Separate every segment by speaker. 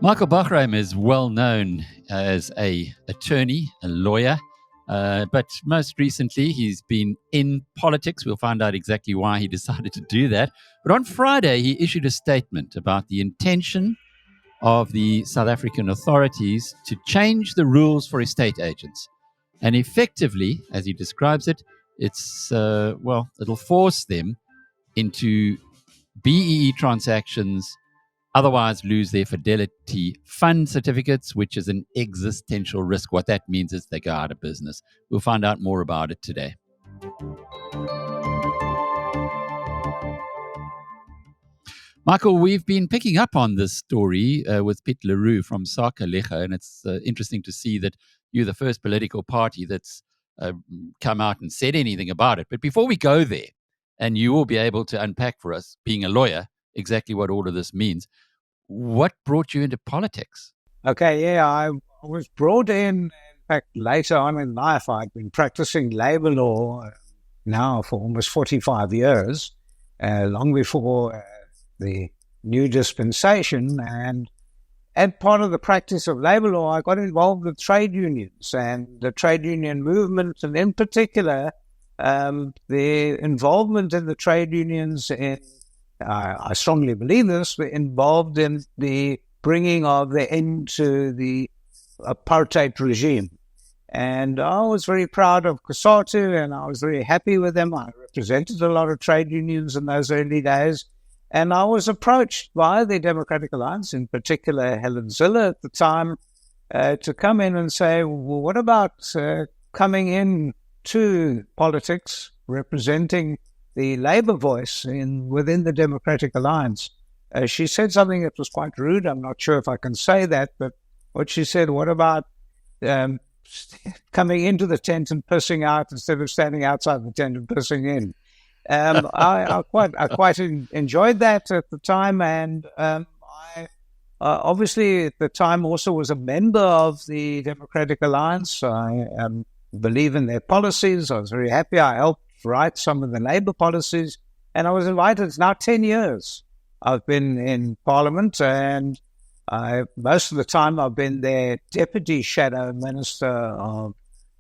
Speaker 1: Michael Bagraim is well known as an attorney, a lawyer, but most recently he's been in politics. We'll find out exactly why he decided to do that. But on Friday, he issued a statement about the intention of the South African authorities to change the rules for estate agents. And effectively, as he describes it, it'll force them into BEE transactions, otherwise lose their Fidelity Fund certificates, which is an existential risk. What that means is they go out of business. We'll find out more about it today. Michael, we've been picking up on this story with Piet Leroux from Sakelege, and it's interesting to see that you're the first political party that's come out and said anything about it. But before we go there, and you will be able to unpack for us, being a lawyer, exactly what all of this means, what brought you into politics?
Speaker 2: Okay, I was brought in fact, later on in life. I'd been practicing labor law now for almost 45 years, long before the new dispensation. And part of the practice of labor law, I got involved with trade unions and the trade union movement, and in particular, the involvement in the trade unions I strongly believe this, were involved in the bringing of the end to the apartheid regime. And I was very proud of COSATU, and I was very happy with them. I represented a lot of trade unions in those early days. And I was approached by the Democratic Alliance, in particular Helen Zille at the time, to come in and say, well, what about coming in to politics, representing the labor voice within the Democratic Alliance? She said something that was quite rude. I'm not sure if I can say that, but what she said, what about coming into the tent and pissing out instead of standing outside the tent and pissing in? I quite enjoyed that at the time, and I obviously at the time also was a member of the Democratic Alliance. I believe in their policies. I was very happy. I helped write some of the labor policies, and I was invited. It's now 10 years I've been in Parliament, and most of the time I've been their Deputy Shadow Minister of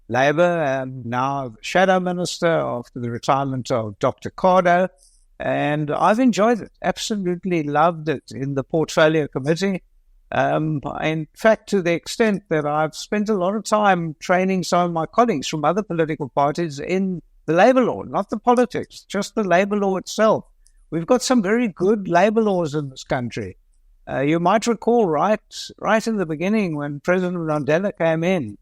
Speaker 2: Labour, and now Shadow Minister after the retirement of Dr. Cardo, and I've enjoyed it, absolutely loved it in the Portfolio Committee. In fact, to the extent that I've spent a lot of time training some of my colleagues from other political parties in the labor law, not the politics, just the labor law itself. We've got some very good labor laws in this country. You might recall right in the beginning when President Mandela came in,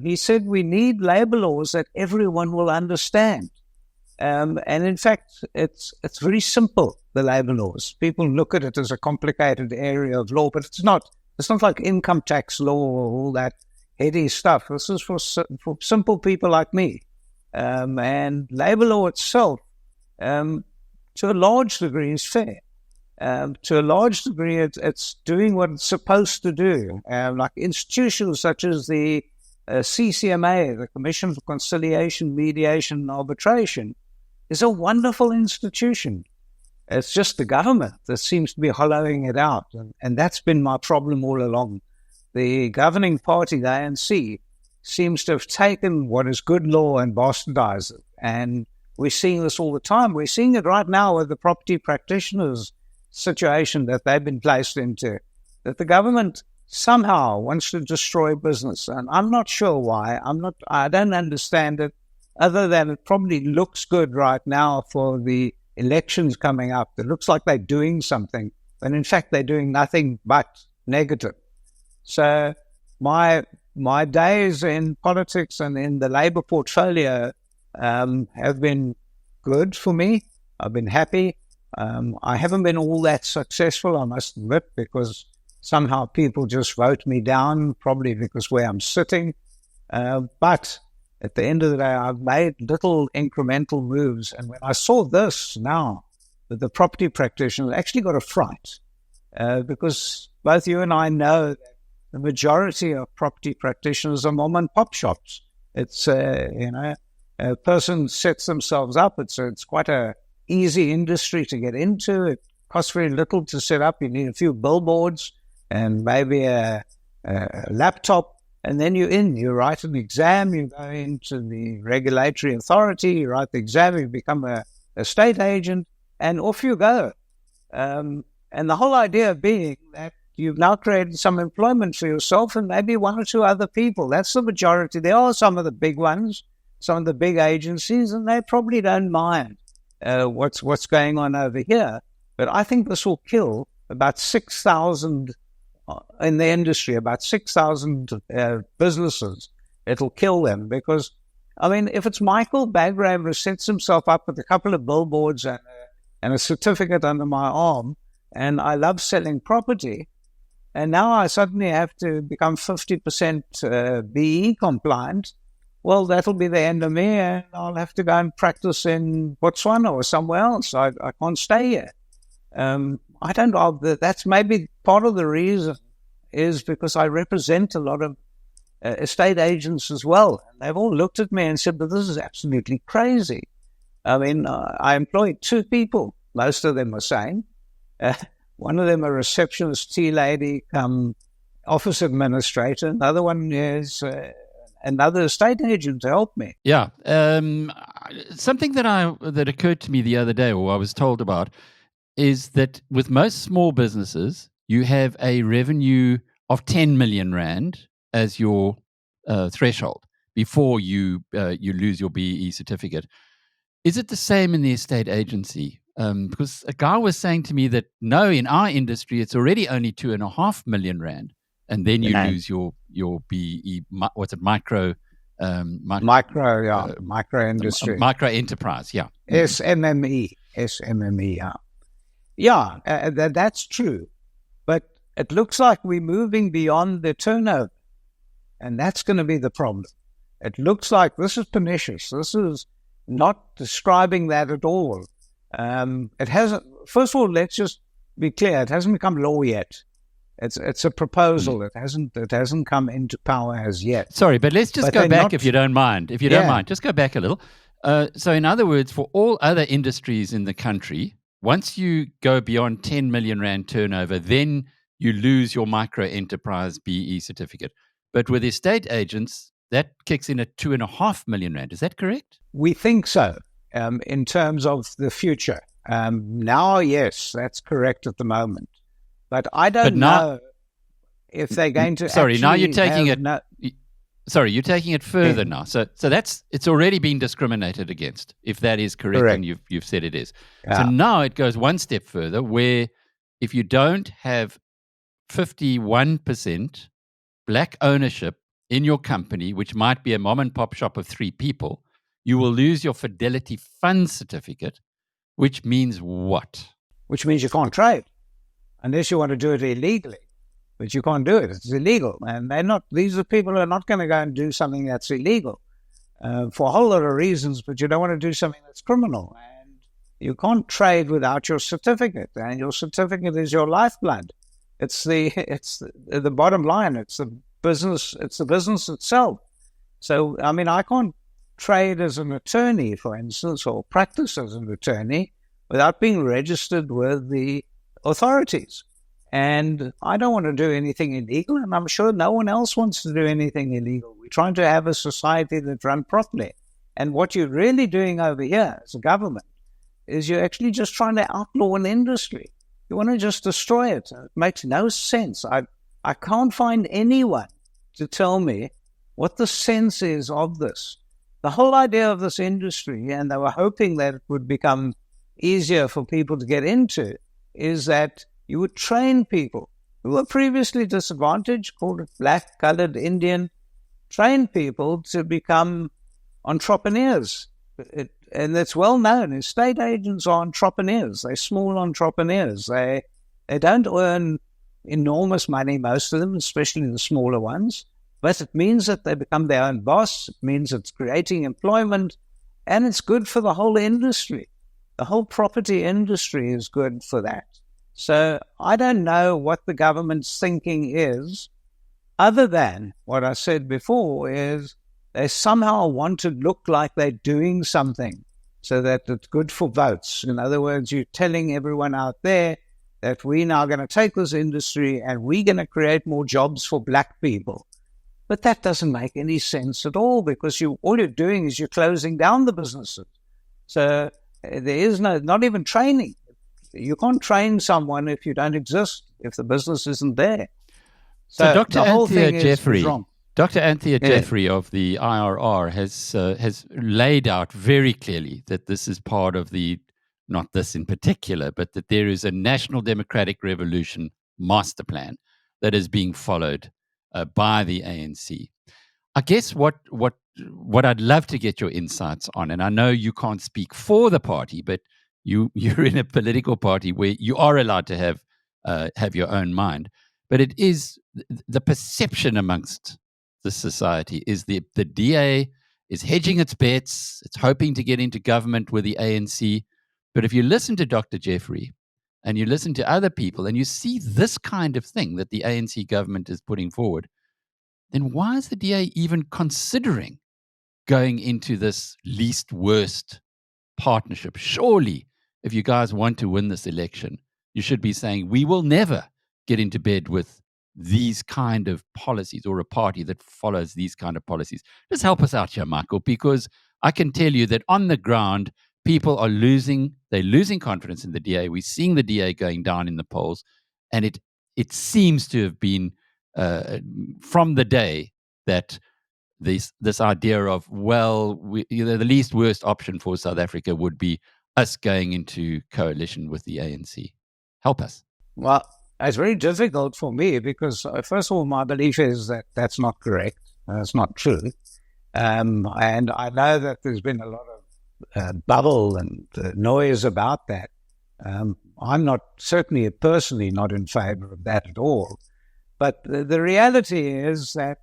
Speaker 2: he said we need labor laws that everyone will understand. And in fact, it's very simple, the labor laws. People look at it as a complicated area of law, but it's not. It's not like income tax law or all that heady stuff. This is for simple people like me. And labor law itself, to a large degree, is fair. To a large degree, it's doing what it's supposed to do. Like institutions such as the CCMA, the Commission for Conciliation, Mediation and Arbitration, is a wonderful institution. It's just the government that seems to be hollowing it out. And that's been my problem all along. The governing party, the ANC, seems to have taken what is good law and bastardized it. And we're seeing this all the time. We're seeing it right now with the property practitioners situation that they've been placed into, that the government somehow wants to destroy business. And I'm not sure why. I don't understand it, other than it probably looks good right now for the elections coming up. It looks like they're doing something, when in fact they're doing nothing but negative. So my days in politics and in the labor portfolio have been good for me. I've been happy. I haven't been all that successful, I must admit, because somehow people just vote me down, probably because where I'm sitting. But at the end of the day, I've made little incremental moves. And when I saw this now, that the property practitioners actually got a fright, because both you and I know that the majority of property practitioners are mom and pop shops. It's, A person sets themselves up. It's quite a easy industry to get into. It costs very little to set up. You need a few billboards and maybe a laptop, and then you're in. You write an exam, you go into the regulatory authority, you write the exam, you become a state agent, and off you go. And the whole idea being that you've now created some employment for yourself and maybe one or two other people. That's the majority. There are some of the big ones, some of the big agencies, and they probably don't mind what's going on over here. But I think this will kill about 6,000 in the industry, about 6,000 businesses. It'll kill them because, I mean, if it's Michael Bagraim who sets himself up with a couple of billboards and a certificate under my arm, and I love selling property, and now I suddenly have to become 50% BE compliant, well, that'll be the end of me, and I'll have to go and practice in Botswana or somewhere else. I can't stay here. I don't know. That's maybe part of the reason is because I represent a lot of estate agents as well. And they've all looked at me and said, but this is absolutely crazy. I mean, I employed 2 people. Most of them are saying. One of them a receptionist, tea lady, office administrator. Another one is another estate agent to help me.
Speaker 1: Yeah. Something that occurred to me the other day, or I was told about, is that with most small businesses, you have a revenue of 10 million rand as your threshold before you lose your BE certificate. Is it the same in the estate agency? Because a guy was saying to me that no, in our industry, it's already only 2.5 million rand, and then you lose your BE. What's it? Micro
Speaker 2: industry,
Speaker 1: micro enterprise. Yeah,
Speaker 2: SMME. Yeah, that's true. But it looks like we're moving beyond the turnover. And that's going to be the problem. It looks like this is pernicious. This is not describing that at all. It hasn't, first of all, let's just be clear. It hasn't become law yet. It's a proposal. It hasn't come into power as yet.
Speaker 1: Sorry, but let's just go back if you don't mind. If you don't mind, just go back a little. So in other words, for all other industries in the country, once you go beyond 10 million rand turnover, then you lose your micro enterprise BE certificate. But with estate agents, that kicks in at 2.5 million rand. Is that correct?
Speaker 2: We think so, in terms of the future. Now, yes, that's correct at the moment. But I don't know if they're going to.
Speaker 1: Sorry, now you're taking it. Sorry, you're taking it further now. So it's already been discriminated against, if that is correct. And you've said it is. Yeah. So now it goes one step further, where if you don't have 51% black ownership in your company, which might be a mom and pop shop of 3 people, you will lose your Fidelity Fund certificate, which means what?
Speaker 2: Which means you can't trade unless you want to do it illegally. But you can't do it. It's illegal. And these are people who are not going to go and do something that's illegal for a whole lot of reasons, but you don't want to do something that's criminal. And you can't trade without your certificate. And your certificate is your lifeblood. It's the bottom line. It's the business itself. So, I mean, I can't trade as an attorney, for instance, or practice as an attorney without being registered with the authorities. And I don't want to do anything illegal, and I'm sure no one else wants to do anything illegal. We're trying to have a society that's run properly. And what you're really doing over here as a government is you're actually just trying to outlaw an industry. You want to just destroy it. It makes no sense. I can't find anyone to tell me what the sense is of this. The whole idea of this industry, and they were hoping that it would become easier for people to get into, is that you would train people who were previously disadvantaged, called it black, colored, Indian, train people to become entrepreneurs. And it's well known. Estate agents are entrepreneurs. They're small entrepreneurs. They don't earn enormous money, most of them, especially the smaller ones. But it means that they become their own boss. It means it's creating employment. And it's good for the whole industry. The whole property industry is good for that. So I don't know what the government's thinking is, other than what I said before is they somehow want to look like they're doing something so that it's good for votes. In other words, you're telling everyone out there that we're now going to take this industry and we're going to create more jobs for black people. But that doesn't make any sense at all, because all you're doing is you're closing down the businesses. So there is not even training. You can't train someone if you don't exist, if the business isn't there.
Speaker 1: So Dr. Anthea Jeffrey,
Speaker 2: is wrong.
Speaker 1: Dr. Anthea Jeffrey of the IRR has laid out very clearly that this is part of the, not this in particular, but that there is a national democratic revolution master plan that is being followed by the ANC. I guess what I'd love to get your insights on, and I know you can't speak for the party, but you're in a political party where you are allowed to have your own mind. But it is the perception amongst the society is the DA is hedging its bets. It's hoping to get into government with the ANC. But if you listen to Dr. Jeffrey and you listen to other people and you see this kind of thing that the ANC government is putting forward, then why is the DA even considering going into this least worst partnership? Surely, if you guys want to win this election, you should be saying, we will never get into bed with these kind of policies, or a party that follows these kind of policies. Just help us out here, Michael, because I can tell you that on the ground, people are losing confidence in the DA. We're seeing the DA going down in the polls, and it seems to have been from the day that this idea of, the least worst option for South Africa would be us going into coalition with the ANC. Help us.
Speaker 2: Well, it's very difficult for me because, first of all, my belief is that that's not correct. That's not true. And I know that there's been a lot of bubble and noise about that. I'm certainly personally not in favor of that at all. But the reality is that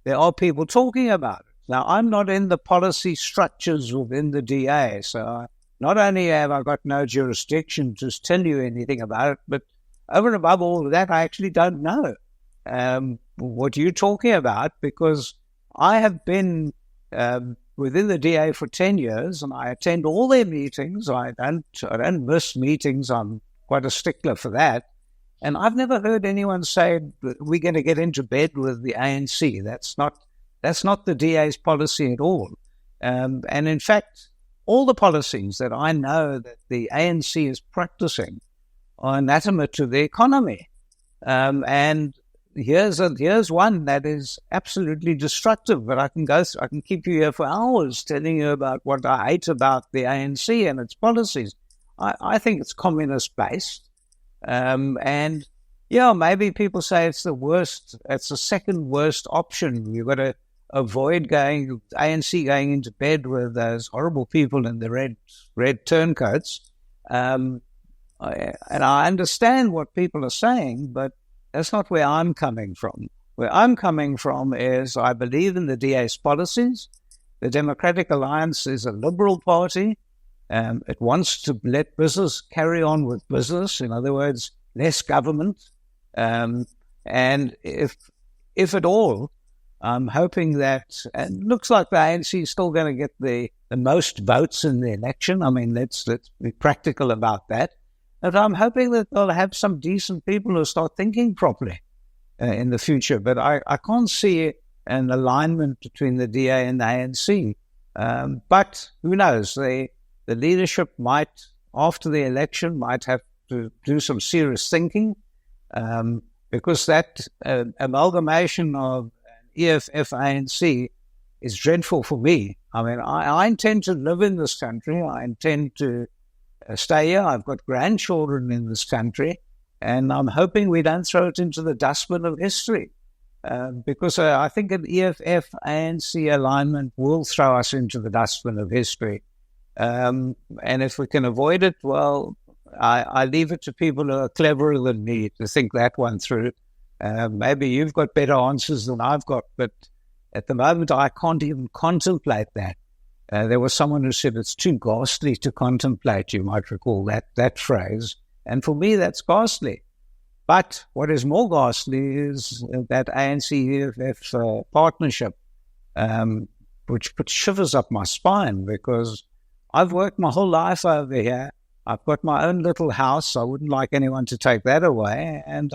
Speaker 2: there are people talking about it. Now, I'm not in the policy structures within the DA, so not only have I got no jurisdiction to tell you anything about it, but over and above all of that, I actually don't know what you're talking about, because I have been within the DA for 10 years and I attend all their meetings. I don't miss meetings. I'm quite a stickler for that. And I've never heard anyone say we're going to get into bed with the ANC. That's not the DA's policy at all. And in fact, all the policies that I know that the ANC is practicing are anathema to the economy. And here's one that is absolutely destructive, but I can keep you here for hours telling you about what I hate about the ANC and its policies. I think it's communist based. And yeah, maybe people say it's the worst, it's the second worst option. You've got to avoid ANC going into bed with those horrible people in the red turncoats. And I understand what people are saying, but that's not where I'm coming from. Where I'm coming from is I believe in the DA's policies. The Democratic Alliance is a liberal party. It wants to let business carry on with business. In other words, less government. And if at all, I'm hoping that, and it looks like the ANC is still going to get the most votes in the election. I mean, let's be practical about that. But I'm hoping that they'll have some decent people who start thinking properly in the future. But I can't see an alignment between the DA and the ANC. But who knows? The leadership might, after the election, might have to do some serious thinking, because that amalgamation of EFF ANC is dreadful for me. I mean, I intend to live in this country. I intend to stay here. I've got grandchildren in this country, and I'm hoping we don't throw it into the dustbin of history, because I think an EFF-ANC alignment will throw us into the dustbin of history. And if we can avoid it, well, I leave it to people who are cleverer than me to think that one through. Maybe you've got better answers than I've got, but at the moment I can't even contemplate that. There was someone who said it's too ghastly to contemplate. You might recall that phrase. And for me, that's ghastly. But what is more ghastly is that ANC-EFF partnership. which put shivers up my spine, because I've worked my whole life over here. I've got my own little house. I wouldn't like anyone to take that away. And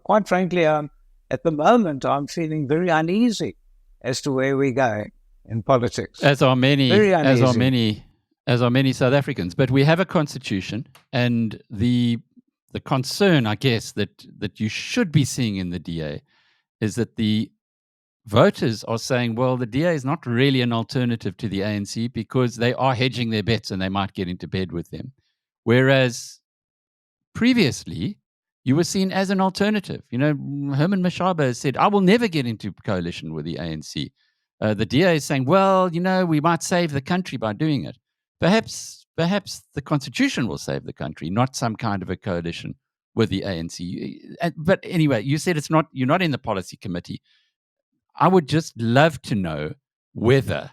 Speaker 2: quite frankly, at the moment, I'm feeling very uneasy as to where we're going in politics.
Speaker 1: As are many South Africans. But we have a constitution, and the concern, I guess, that you should be seeing in the DA is that the voters are saying, well, the DA is not really an alternative to the ANC because they are hedging their bets and they might get into bed with them. Whereas previously, you were seen as an alternative. Herman Mashaba has said, I will never get into coalition with the ANC. The DA is saying, well, we might save the country by doing it. Perhaps the Constitution will save the country, not some kind of a coalition with the ANC. But anyway, you said you're not in the policy committee. I would just love to know whether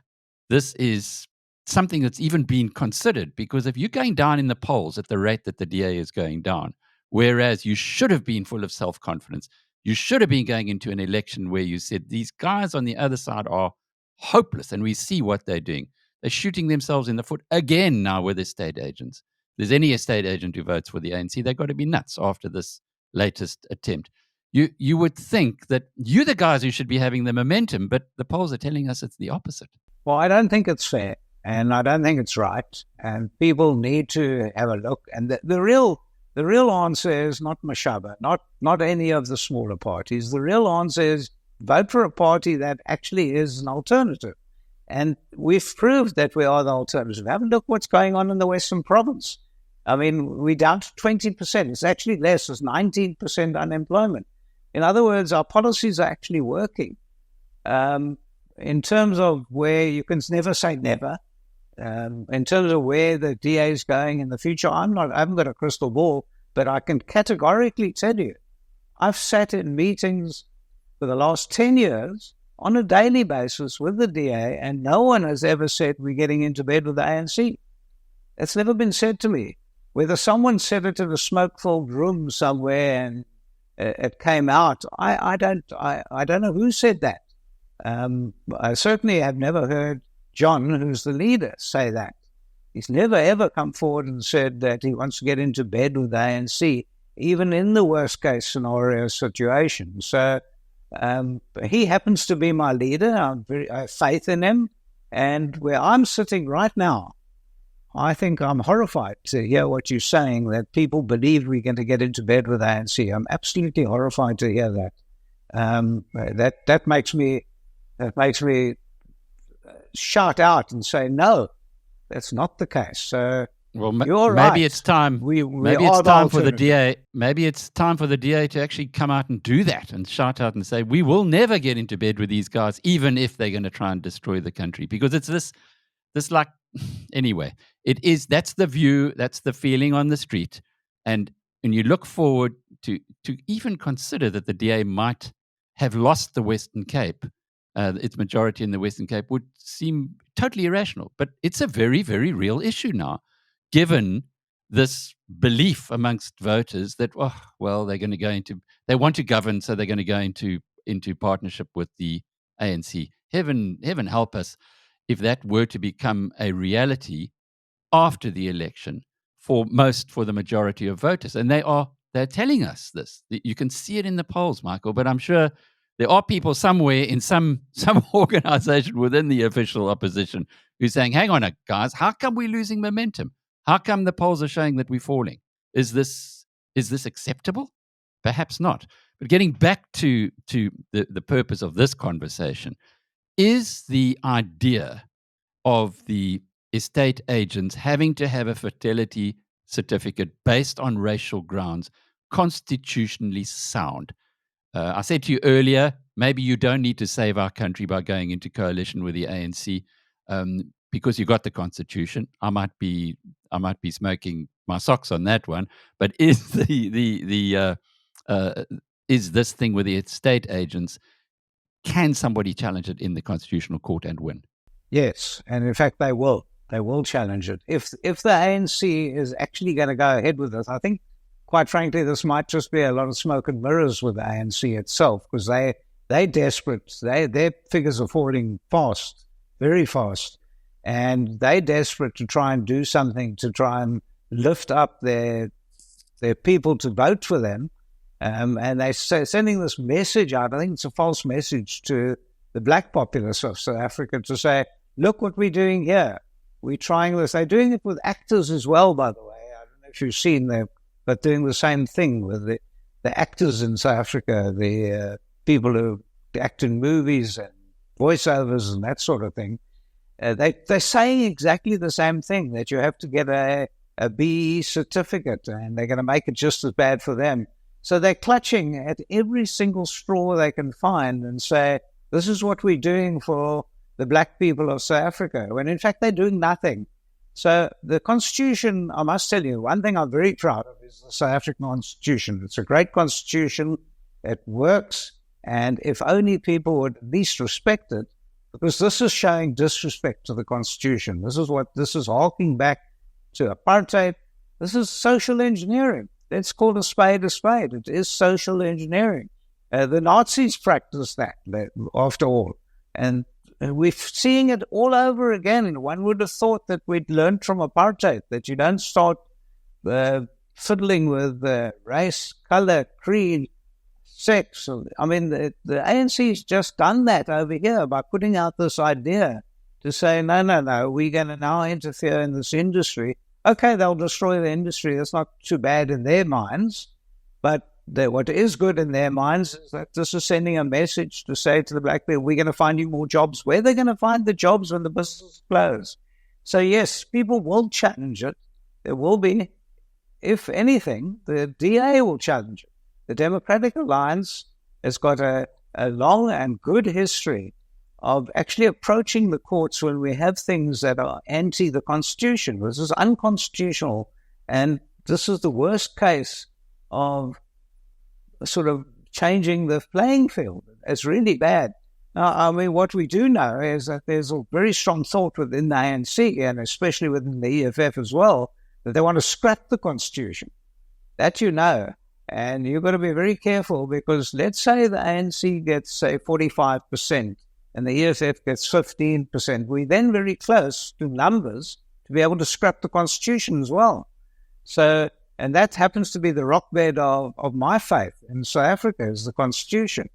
Speaker 1: this is something that's even been considered, because if you're going down in the polls at the rate that the DA is going down, whereas you should have been full of self-confidence, you should have been going into an election where you said, these guys on the other side are hopeless, and we see what they're doing. They're shooting themselves in the foot again now with estate agents. If there's any estate agent who votes for the ANC, they've got to be nuts after this latest attempt. You would think that you're the guys who should be having the momentum, but the polls are telling us it's the opposite.
Speaker 2: Well, I don't think it's fair, and I don't think it's right, and people need to have a look. And the real answer is not Mashaba, not any of the smaller parties. The real answer is vote for a party that actually is an alternative. And we've proved that we are the alternative. Have a look what's going on in the Western Province. I mean, we're down to 20%. It's actually less. It's 19% unemployment. In other words, our policies are actually working. In terms of where you can never say never, in terms of where the DA is going in the future, I haven't got a crystal ball, but I can categorically tell you, I've sat in meetings for the last 10 years on a daily basis with the DA, and no one has ever said we're getting into bed with the ANC. It's never been said to me. Whether someone said it in a smoke-filled room somewhere and it came out, I don't know who said that. I certainly have never heard John, who's the leader, say that. He's never ever come forward and said that he wants to get into bed with the ANC, even in the worst case scenario situation. So he happens to be my leader. I have faith in him. And where I'm sitting right now, I think I'm horrified to hear what you're saying, that people believe we're going to get into bed with ANC. I'm absolutely horrified to hear that. That makes me shout out and say, no, that's not the case. So you're right.
Speaker 1: Maybe it's time. Maybe it's time for the DA. Maybe it's time for the DA to actually come out and do that and shout out and say, we will never get into bed with these guys, even if they're going to try and destroy the country. Because it's this like, anyway, that's the view, that's the feeling on the street. And you look forward to even consider that the DA might have lost the Western Cape, its majority in the Western Cape, would seem totally irrational. But it's a very, very real issue now, given this belief amongst voters that, they're going to go into, they want to govern, so they're going to go into partnership with the ANC. Heaven help us if that were to become a reality after the election for the majority of voters. And they're telling us this. You can see it in the polls, Michael, but I'm sure there are people somewhere in some organization within the official opposition who's saying, hang on, guys, how come we're losing momentum? How come the polls are showing that we're falling? Is this acceptable? Perhaps not. But getting back to the purpose of this conversation, is the idea of the estate agents having to have a fertility certificate based on racial grounds constitutionally sound? I said to you earlier, maybe you don't need to save our country by going into coalition with the ANC because you got the Constitution. I might be smoking my socks on that one. But is is this thing with the estate agents? Can somebody challenge it in the Constitutional Court and win?
Speaker 2: Yes, and in fact they will. They will challenge it. If the ANC is actually going to go ahead with this, I think, quite frankly, this might just be a lot of smoke and mirrors with the ANC itself, because they're desperate. Their figures are falling fast very fast. And they're desperate to try and do something to try and lift up their people to vote for them. And they're sending this message out. I think it's a false message to the black populace of South Africa to say, look what we're doing here. We're trying this. They're doing it with actors as well, by the way. I don't know if you've seen them, but doing the same thing with the actors in South Africa, the people who act in movies and voiceovers and that sort of thing. They're saying exactly the same thing, that you have to get a BE certificate, and they're going to make it just as bad for them. So they're clutching at every single straw they can find and say, this is what we're doing for the black people of South Africa, when in fact they're doing nothing. So the Constitution, I must tell you, one thing I'm very proud of is the South African Constitution. It's a great Constitution. It works. And if only people would at least respect it, because this is showing disrespect to the Constitution. This is harking back to apartheid. This is social engineering. Let's call a spade a spade. It is social engineering. The Nazis practiced that, after all. And we're seeing it all over again. One would have thought that we'd learned from apartheid, that you don't start fiddling with race, color, creed, sex. I mean, the ANC's just done that over here by putting out this idea to say, no, we're going to now interfere in this industry. Okay, they'll destroy the industry. That's not too bad in their minds. But what is good in their minds is that this is sending a message to say to the black people, we're going to find you more jobs. Where are they going to find the jobs when the business close? So yes, people will challenge it. There will be, if anything, the DA will challenge it. The Democratic Alliance has got a long and good history of actually approaching the courts when we have things that are anti the Constitution. This is unconstitutional, and this is the worst case of sort of changing the playing field. It's really bad. Now, I mean, what we do know is that there's a very strong thought within the ANC, and especially within the EFF as well, that they want to scrap the Constitution. That you know. And you've got to be very careful, because let's say the ANC gets, say, 45% and the EFF gets 15%. We're then very close to numbers to be able to scrap the Constitution as well. So, and that happens to be the rock bed of my faith in South Africa, is the Constitution.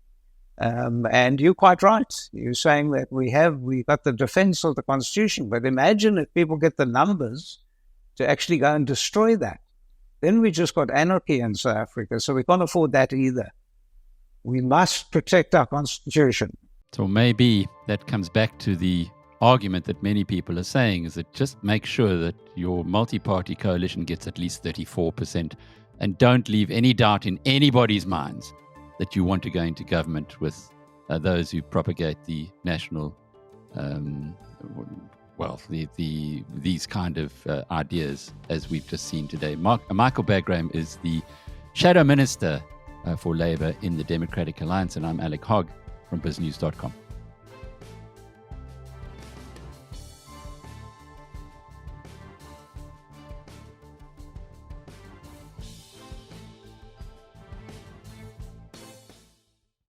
Speaker 2: And you're quite right. You're saying that we've got the defense of the Constitution. But imagine if people get the numbers to actually go and destroy that. Then we just got anarchy in South Africa, so we can't afford that either. We must protect our Constitution.
Speaker 1: So maybe that comes back to the argument that many people are saying, is that just make sure that your multi-party coalition gets at least 34%, and don't leave any doubt in anybody's minds that you want to go into government with those who propagate the national these kind of ideas, as we've just seen today. Michael Bagraim is the Shadow Minister for Labour in the Democratic Alliance, and I'm Alec Hogg from BizNews.com.